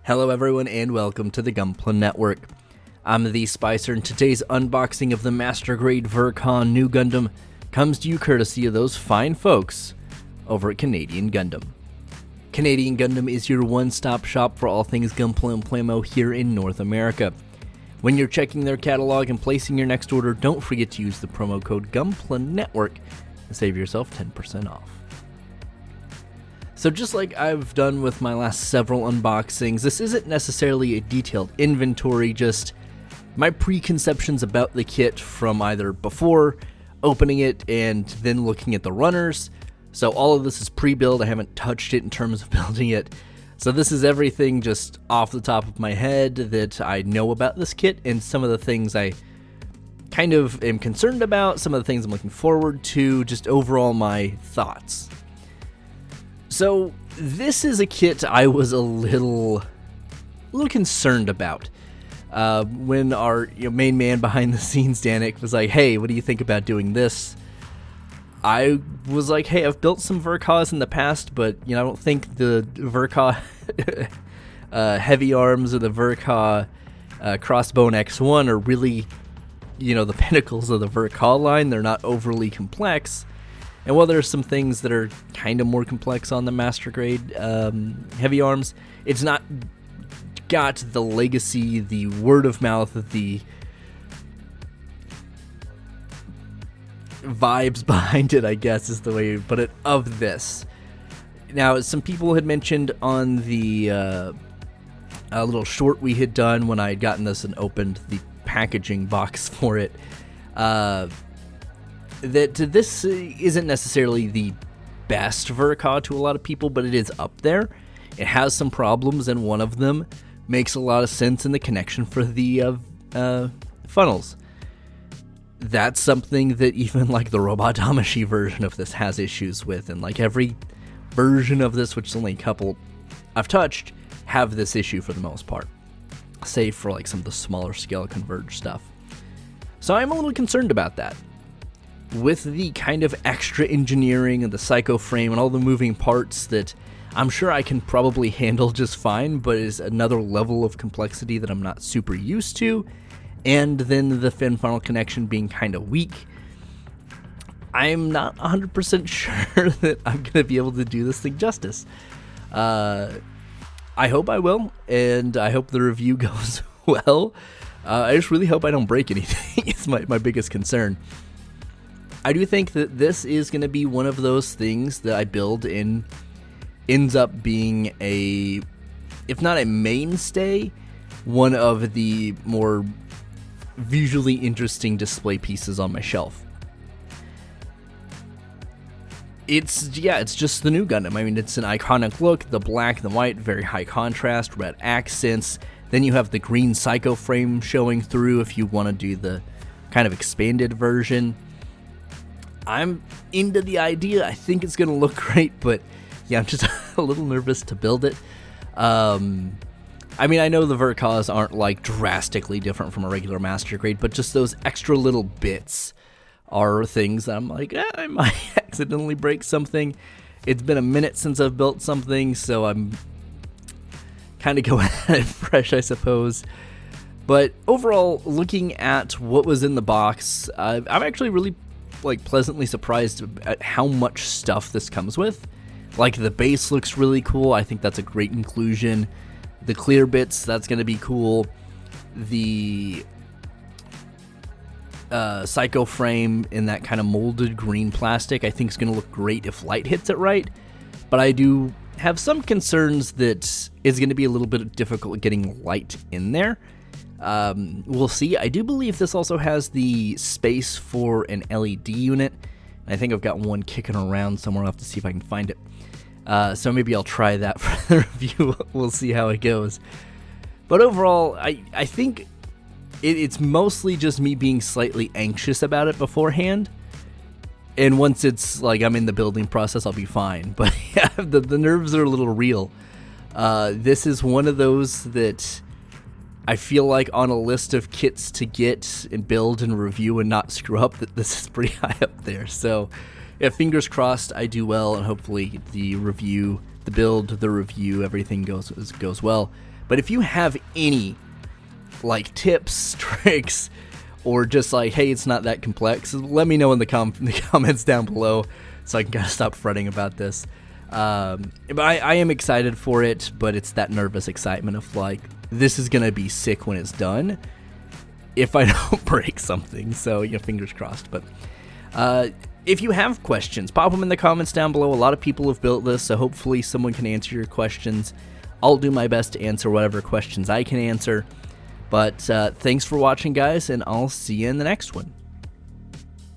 Hello everyone and welcome to the Gunpla Network. I'm the Spicer and today's unboxing of the Master Grade Verkon New Gundam comes to you courtesy of those fine folks over at Canadian Gundam. Canadian Gundam is your one-stop shop for all things Gunpla and Playmo here in North America. When you're checking their catalog and placing your next order, don't forget to use the promo code Gunpla Network to save yourself 10% off. So just like I've done with my last several unboxings, this isn't necessarily a detailed inventory, just my preconceptions about the kit from either before opening it and then looking at the runners. So all of this is pre-build, I haven't touched it in terms of building it. So this is everything just off the top of my head that I know about this kit and some of the things I kind of am concerned about, some of the things I'm looking forward to, just overall my thoughts. So this is a kit I was a little concerned about when our main man behind the scenes, Danik, was like, "Hey, what do you think about doing this?" I was like, "Hey, I've built some Verkas in the past, but I don't think the Verka heavy arms or the Verka Crossbone X1 are really, the pinnacles of the Verka line. They're not overly complex." And while there's some things that are kind of more complex on the Master Grade heavy arms, it's not got the legacy, the word of mouth, the vibes behind it, I guess is the way you put it, of this. Now, some people had mentioned on the a little short we had done when I had gotten this and opened the packaging box for it, that this isn't necessarily the best Verka to a lot of people, but it is up there. It has some problems, and one of them makes a lot of sense in the connection for the funnels. That's something that even like the Robot Damashi version of this has issues with, and like every version of this, which is only a couple I've touched, have this issue for the most part, save for like some of the smaller scale Converge stuff. So I'm a little concerned about that. With the kind of extra engineering and the psycho frame and all the moving parts that I'm sure I can probably handle just fine, but is another level of complexity that I'm not super used to, and then the fin funnel connection being kind of weak, I'm not 100% sure that I'm going to be able to do this thing justice. I hope I will, and I hope the review goes well. I just really hope I don't break anything. It's my biggest concern. I do think that this is going to be one of those things that I build in ends up being a, if not a mainstay, one of the more visually interesting display pieces on my shelf. It's just the new Gundam. I mean, it's an iconic look, the black, the white, very high contrast, red accents. Then you have the green psycho frame showing through if you want to do the kind of expanded version. I'm into the idea. I think it's going to look great, but yeah, I'm just a little nervous to build it. I mean, I know the Verkas aren't like drastically different from a regular Master Grade, but just those extra little bits are things that I'm like, I might accidentally break something. It's been a minute since I've built something, so I'm kind of going at it fresh, I suppose. But overall, looking at what was in the box, I'm actually really pleasantly surprised at how much stuff this comes with. Like, the base looks really cool. I think that's a great inclusion. The clear bits, that's going to be cool. The psycho frame in that kind of molded green plastic, I think is going to look great if light hits it right. But I do have some concerns that it's going to be a little bit difficult getting light in there. We'll see. I do believe this also has the space for an LED unit. I think I've got one kicking around somewhere. I'll have to see if I can find it. So maybe I'll try that for the review. We'll see how it goes. But overall, I think it's mostly just me being slightly anxious about it beforehand. And once it's like I'm in the building process, I'll be fine. But yeah, the nerves are a little real. This is one of those that I feel like on a list of kits to get and build and review and not screw up, that this is pretty high up there. So yeah, fingers crossed I do well, and hopefully the review the build, the review, everything goes well. But if you have any like tips, tricks, or just like, hey, it's not that complex, let me know in the comments down below so I can kind of stop fretting about this. But I am excited for it, but it's that nervous excitement of like, this is going to be sick when it's done if I don't break something. So, fingers crossed. But if you have questions, pop them in the comments down below. A lot of people have built this, so hopefully someone can answer your questions. I'll do my best to answer whatever questions I can answer. But thanks for watching, guys, and I'll see you in the next one.